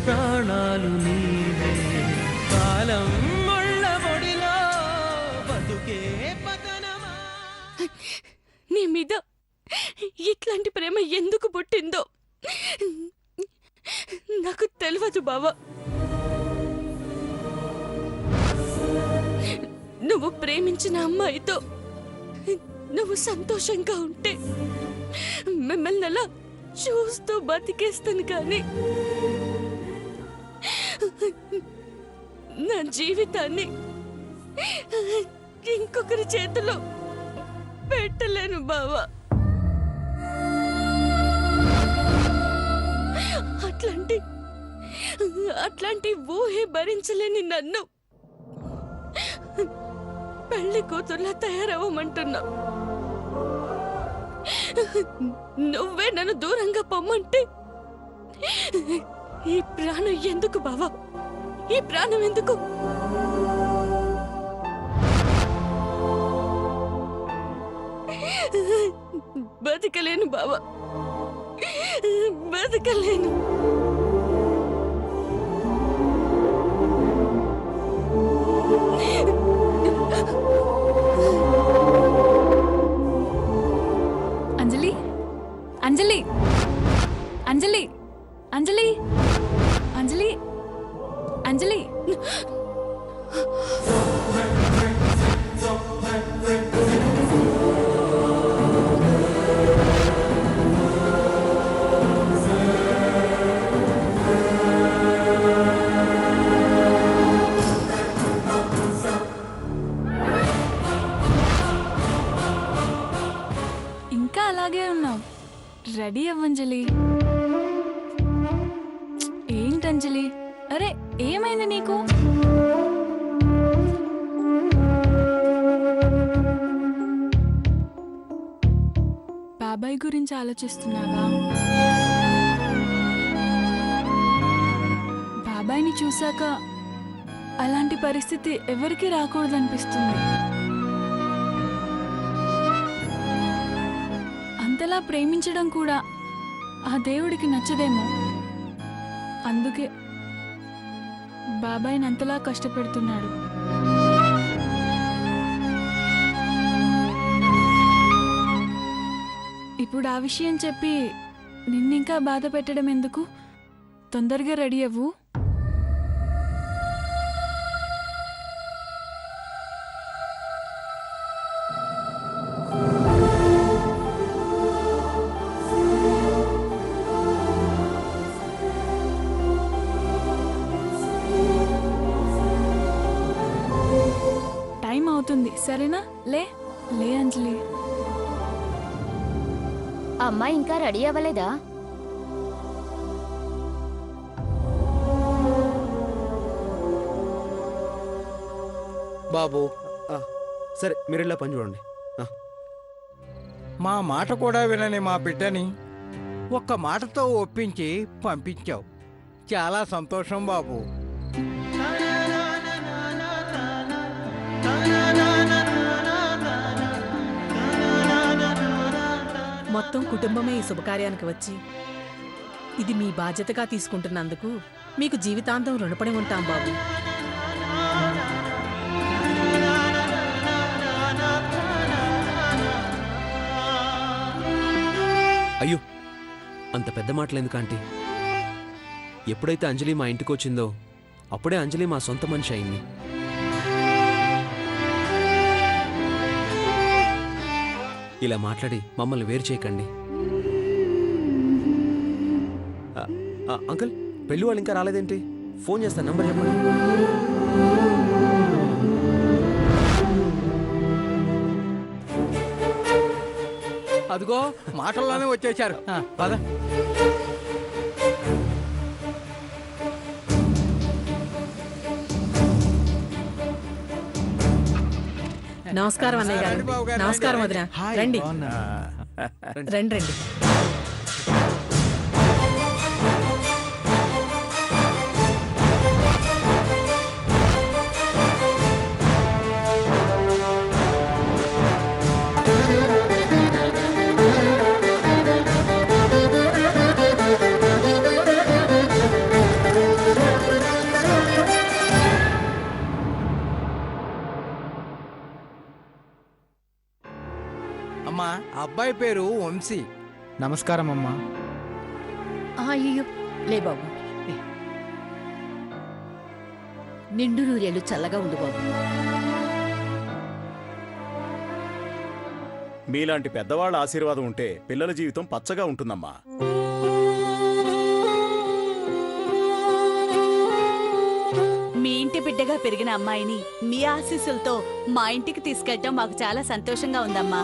ప్రాణాలు నీవే కాలం ముళ్ళ ముడిలో బతుకే పతనమా. నీ మీద ఇట్లాంటి ప్రేమ ఎందుకు పుట్టిందో నాకు తెలియదు బావా. నువ్వు ప్రేమించిన అమ్మాయితో నువ్వు సంతోషంగా ఉంటే మిమ్మల్ని అలా చూస్తూ బతికేస్తాను కానీ నా జీవితాన్ని ఇంకొకరి చేతిలో పెట్టలేను బావా. అట్లాంటి ఊహే భరించలేని నన్ను పెళ్లి కూతుర్లా తయారవ్వమంటున్నా. నువ్వే నన్ను దూరంగా పొమ్మంటే ఈ ప్రాణం ఎందుకు బావా? ఈ ప్రాణం ఎందుకు? బతకలేను బావా, బతకలేను. అంజలి, అంజలి, అంజలి, అంజలి, అంజలి, అంజలి. ఇంకా అలాగే ఉన్నావు. రెడీ అవ్వంజలి. ఏంటంజలి? అరే ఏమైంది నీకు? బాబాయ్ గురించి ఆలోచిస్తున్నావా? బాబాయ్ని చూశాక అలాంటి పరిస్థితి ఎవరికి రాకూడదనిపిస్తుంది. అంతలా ప్రేమించడం కూడా ఆ దేవుడికి నచ్చదేమో. అందుకే బాబాయ్ని అంతలా కష్టపెడుతున్నాడు. ఇప్పుడు ఆ విషయం చెప్పి నిన్నింకా బాధ పెట్టడం ఎందుకు? తొందరగా రెడీ అవ్వు. టైం అవుతుంది, సరేనా? లే లే అంజలి. అమ్మాయి ఇంకా రెడీ అవ్వలేదా? బాబు సరే మీరు ఇలా పని చూడండి. మా మాట కూడా వినని మా బిడ్డని ఒక్క మాటతో ఒప్పించి పంపించావు. చాలా సంతోషం బాబు. మొత్తం కుటుంబమే ఈ శుభకార్యానికి వచ్చి ఇది మీ బాధ్యతగా తీసుకుంటున్నందుకు మీకు జీవితాంతం రుణపడి ఉంటాం బాబు. అయ్యో అంత పెద్ద మాటలు ఎందుకు ఆంటీ? ఎప్పుడైతే అంజలి మా ఇంటికి వచ్చిందో అప్పుడే అంజలి మా సొంత మనిషి అయింది. ఇలా మాట్లాడి మమ్మల్ని వేరు చేయకండి. అంకుల్ పెళ్ళి వాళ్ళు ఇంకా రాలేదేంటి? ఫోన్ చేస్తాను, నంబర్ చెప్పండి. అదిగో మాటల్లోనే వచ్చేశారు. పద. నమస్కారం అన్నయ్య గారు. నమస్కారం వదిన. రండి రండి రండి. అబ్బాయి పేరు వంశీ. నమస్కారం అమ్మా. అయ్యో లే బాబు లే. నిండు నూరేళ్ళు చల్లగా ఉండు బాబు. మీలాంటి పెద్దవాళ్ళ ఆశీర్వాదం ఉంటే పిల్లల జీవితం పచ్చగా ఉంటుందమ్మా. మీ ఇంటి బిడ్డగా పెరిగిన అమ్మాయిని మీ ఆశీస్సులతో మా ఇంటికి తీసుకెళ్ళటం మాకు చాలా సంతోషంగా ఉందమ్మా.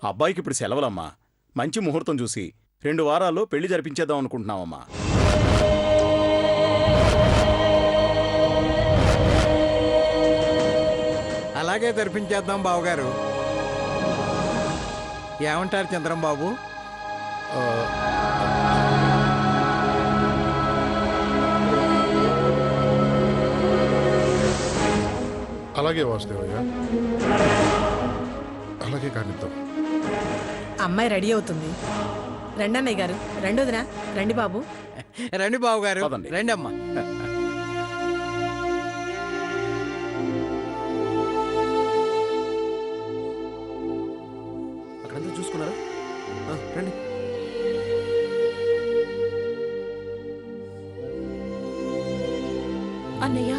అబ్బాయికి ఇప్పుడు సెలవులమ్మా. మంచి ముహూర్తం చూసి 2 వారాల్లో పెళ్లి జరిపించేద్దాం అనుకుంటున్నామమ్మా. అలాగే జరిపించేద్దాం బావగారు. ఏమంటారు చంద్రం బాబు? అలాగే వాసుదేవయ్య, అలాగే కానిద్దాం. అమ్మాయి రెడీ అవుతుంది. రండి అన్నయ్య గారు, రండి వదినా, రండి బాబు. రండి బావగారు, పదండి. రండి అమ్మా. అక్కడంతా చూసుకున్నారా? రండి. అన్నయ్య,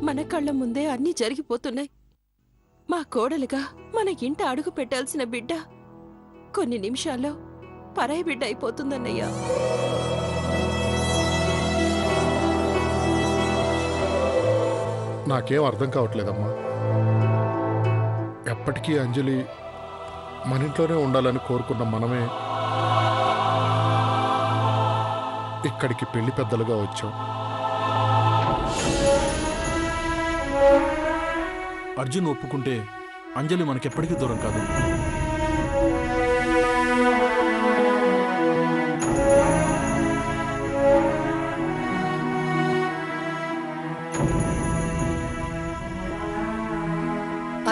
మన కళ్ళ ముందే అన్నీ జరిగిపోతున్నాయి. మా కోడలుగా మన ఇంట అడుగు పెట్టాల్సిన బిడ్డ కొన్ని నిమిషాల్లో పరాయి బిడ్డ అయిపోతుందన్నయ్య. నాకేం అర్థం కావట్లేదమ్మా. ఎప్పటికీ అంజలి మన ఇంట్లోనే ఉండాలని కోరుకున్న మనమే ఇక్కడికి పెళ్లి పెద్దలుగా వచ్చాం. అర్జున్ ఒప్పుకుంటే అంజలి మనకెప్పటికీ దూరం కాదు.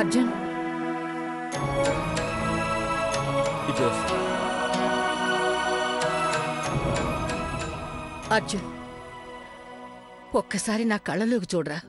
అర్జున్, అర్జున్, ఒక్కసారి నా కళ్ళలోకి చూడరా.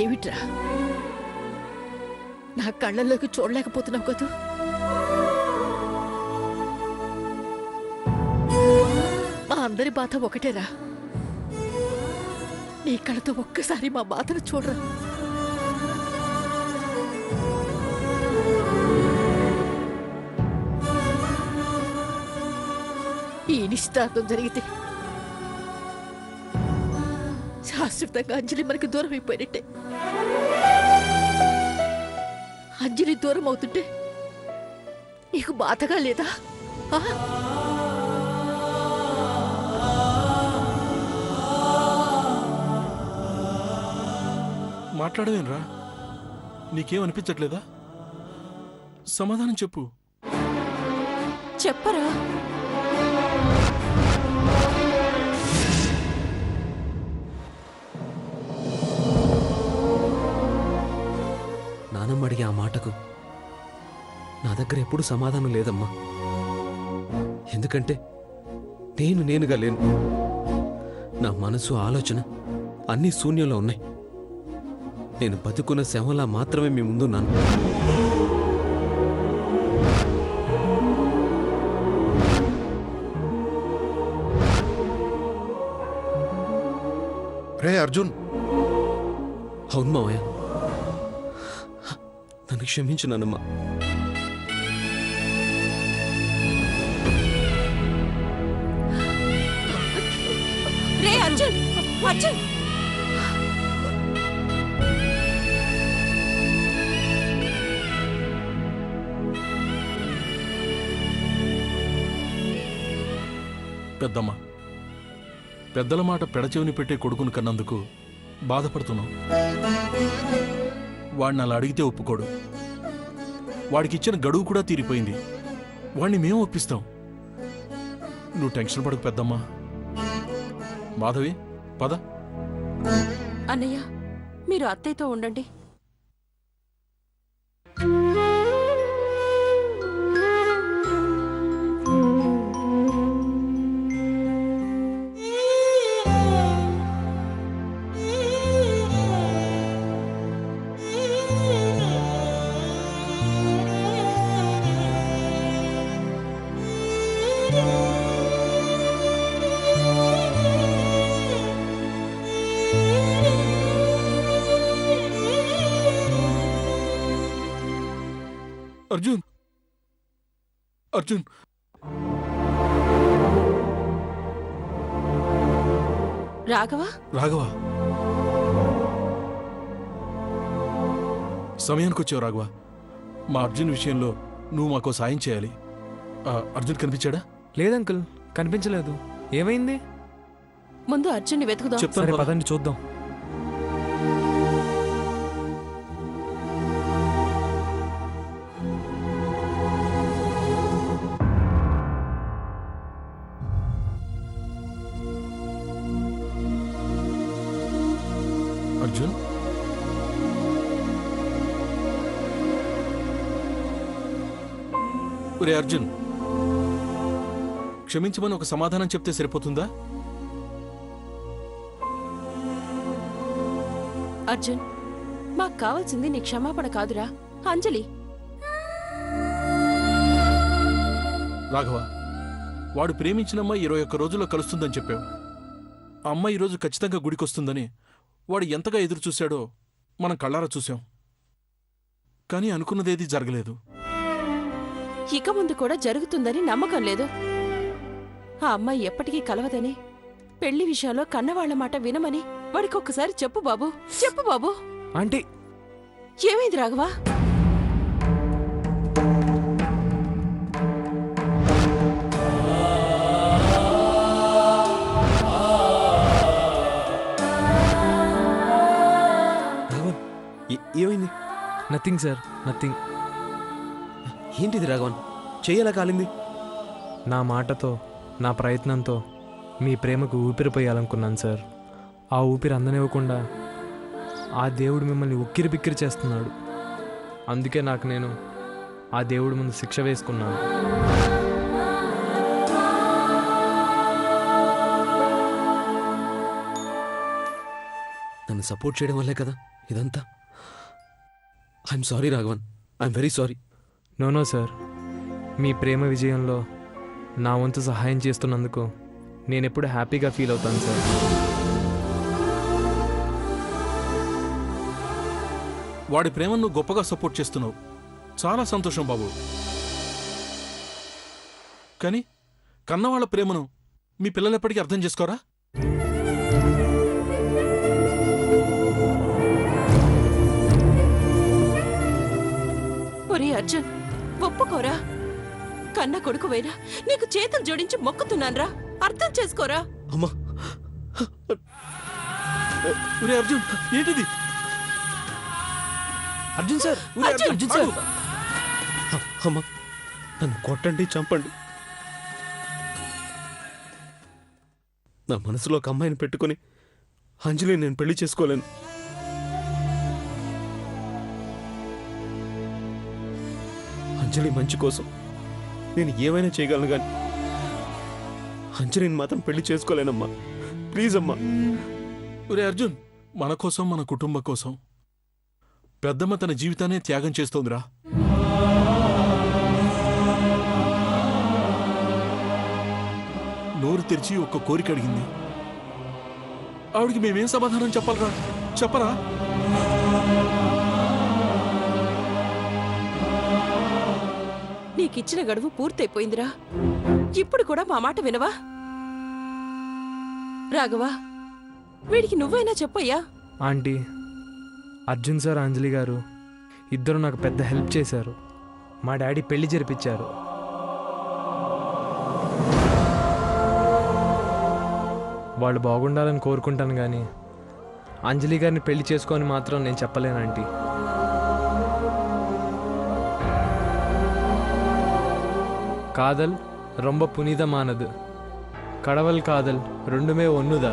ఏమిట్రా, నా కళ్ళల్లోకి చూడలేకపోతున్నావు కదూ? మా అందరి బాధ ఒకటేరా. నీ కళ్ళతో ఒక్కసారి మా బాధను చూడరా. ఈ నిశ్చితార్థం జరిగితే శాశ్వతంగా అంజలి మనకి దూరం అయిపోయినట్టే. అంజలి దూరం అవుతుంటే నీకు బాధగా లేదా? మాట్లాడవేనరా? నీకేం అనిపించట్లేదా? సమాధానం చెప్పు. చెప్పరా? నానమ్మ అడిగే ఆ మాటకు నా దగ్గర ఎప్పుడు సమాధానం లేదమ్మా. ఎందుకంటే నేనుగా లేను. నా మనసు, ఆలోచన అన్నీ శూన్యంలో ఉన్నాయి. నేను బతుకున్న శవంలా మాత్రమే మీ ముందున్నాను. రే అర్జున్. అవును మావయ్య, నన్ను క్షమించు నానమ్మా. రే అర్జున్, అర్జున్! పెద్దమ్మ, పెద్దల మాట పెడచెవిని పెట్టే కొడుకును కన్నందుకు బాధపడుతున్నావు. వాడిని అలా అడిగితే ఒప్పుకోడు. వాడికి ఇచ్చిన గడువు కూడా తీరిపోయింది. వాణ్ణి మేము ఒప్పిస్తాం. నువ్వు టెన్షన్ పడకు పెద్దమ్మా. మాధవి పద. అన్నయ్య మీరు అత్తయ్యతో ఉండండి. అర్జున్, అర్జున్, రాఘవ రాఘవ, సమయానికి వచ్చావు రాఘవ. మా అర్జున్ విషయంలో నువ్వు మాకు సాయం చేయాలి. అర్జున్ కనిపించాడా? లేదంకుల్, కనిపించలేదు. ఏమైంది? ముందు అర్జున్ని వెతుకుదాం. చెప్తాను, పదండి చూద్దాం. అర్జున్, ఒరే అర్జున్, క్షమించమని ఒక సమాధానం చెప్తే సరిపోతుందా? అర్జున్, మాకు కావాల్సింది నీ క్షమాపణ కాదురా, అంజలి. రాఘవ, వాడు ప్రేమించిన అమ్మాయి 21 రోజుల్లో కలుస్తుందని చెప్పావు. ఆ అమ్మాయి ఈరోజు ఖచ్చితంగా గుడికొస్తుందని వాడు ఎంతగా ఎదురు చూశాడో మనం కళ్ళారా చూశాం. కానీ అనుకున్నదేదీ జరగలేదు. ఇక ముందు కూడా జరుగుతుందని నమ్మకం లేదు. ఆ అమ్మాయి ఎప్పటికీ కలవదని, పెళ్లి విషయంలో కన్నవాళ్ల మాట వినమని వాడికి ఒక్కసారి చెప్పు బాబు, చెప్పు బాబు. ఆంటీ, ఏమైంది రాఘవా? ఏమైంది? Nothing sir, nothing. ఏంటిది రాఘవన్, చెయ్యలా కాలింది? నా మాటతో, నా ప్రయత్నంతో మీ ప్రేమకు ఊపిరి పోయాలనుకున్నాను సార్. ఆ ఊపిరి అందనివ్వకుండా ఆ దేవుడు మిమ్మల్ని ఉక్కిరి బిక్కిరి చేస్తున్నాడు. అందుకే నాకు నేను ఆ దేవుడి ముందు శిక్ష వేసుకున్నాను. నన్ను సపోర్ట్ చేయడం వల్లే కదా ఇదంతా. I'm sorry Raghavan, I'm very sorry. No sir, మీ ప్రేమ విజయంలో నా వంతు సహాయం చేస్తున్నందుకు నేనెప్పుడు హ్యాపీగా ఫీల్ అవుతాను సార్. వాడి ప్రేమను నువ్వు గొప్పగా సపోర్ట్ చేస్తున్నావు. చాలా సంతోషం బాబు. కానీ కన్నవాళ్ల ప్రేమను మీ పిల్లలు ఎప్పటికీ అర్థం చేసుకోరా? ఒరే అర్జున్, ఒప్పుకోరా. కన్న కొడుకువైనా నీకు చేతులు జోడించి మొక్కుతున్నాన్రా, అర్థం చేసుకోరా. అమ్మా, ఒరే అర్జున్, ఏంటిది? Arjun sir, Arjun sir. అమ్మా, నన్ను కొట్టండి, చంపండి. నా మనసులో ఒక అమ్మాయిని పెట్టుకుని అంజలిని నేను పెళ్లి చేసుకోలేను. అంజలి మంచి కోసం నేను ఏమైనా చేయగలను, కానీ అంజలిని మాత్రం పెళ్లి చేసుకోలేనమ్మా. ప్లీజ్ అమ్మా. ఒరే అర్జున్, మన కోసం, మన కుటుంబం కోసం పెద్దమ్మ తన జీవితాన్ని త్యాగం చేస్తోందిరా. నోరు తెరిచి ఒక్క కోరిక అడిగింది. ఆవిడికి మేమేం సమాధానం చెప్పాలరా? చెప్పరా? నీకిచ్చిన గడువు పూర్తయిపోయిందిరా. ఇప్పుడు కూడా మా మాట వినవా? రాఘవా, వీడికి నువ్వైనా చెప్పయ్యా. ఆంటీ, అర్జున్ సార్, అంజలి గారు ఇద్దరు నాకు పెద్ద హెల్ప్ చేశారు. మా డాడీ పెళ్లి జరిపించారు. వాళ్ళు బాగుండాలని కోరుకుంటాను, కానీ అంజలి గారిని పెళ్లి చేసుకొని మాత్రం నేను చెప్పలేను ఆంటీ. కాదల్ రొంబ పునీతమానదు కడవల్ కాదల్ రెండుమే ఒన్నుదా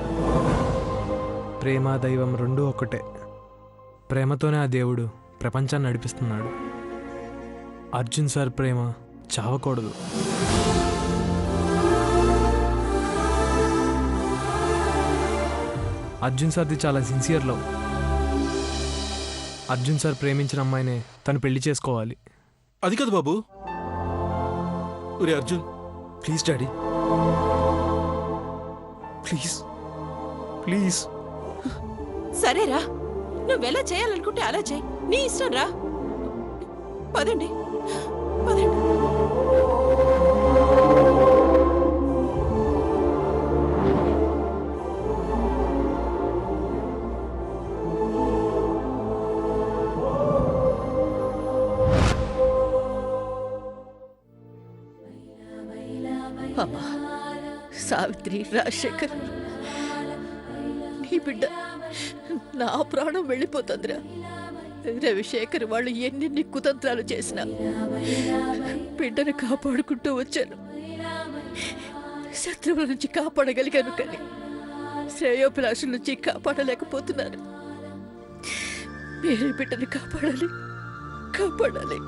ప్రేమ దైవం రెండూ ఒకటే ప్రేమతోనే ఆ దేవుడు ప్రపంచాన్ని నడిపిస్తున్నాడు అర్జున్ సార్ ప్రేమ చావకూడదు అర్జున్ సార్ది చాలా సిన్సియర్ లవ్ అర్జున్ సార్ ప్రేమించిన అమ్మాయినే తను పెళ్లి చేసుకోవాలి అది కాదు బాబు. ఒరే Arjun, please daddy, please please. సరేరా, నువ్వెలా చేయాలనుకుంటే అలా చేయి, నీ ఇష్టం రా. పదండి పదండి. అమ్మా సావిత్రి, రాజశేఖర్, నీ బిడ్డ నా ప్రాణం వెళ్ళిపోతుందిరా. రవిశేఖర్ వాళ్ళు ఎన్ని కుతంత్రాలు చేసినా బిడ్డను కాపాడుకుంటూ వచ్చాను. శత్రువుల నుంచి కాపాడగలిగాను, కానీ శ్రేయోభిలాషుల నుంచి కాపాడలేకపోతున్నాను. మీరే బిడ్డను కాపాడాలి, కాపాడాలి.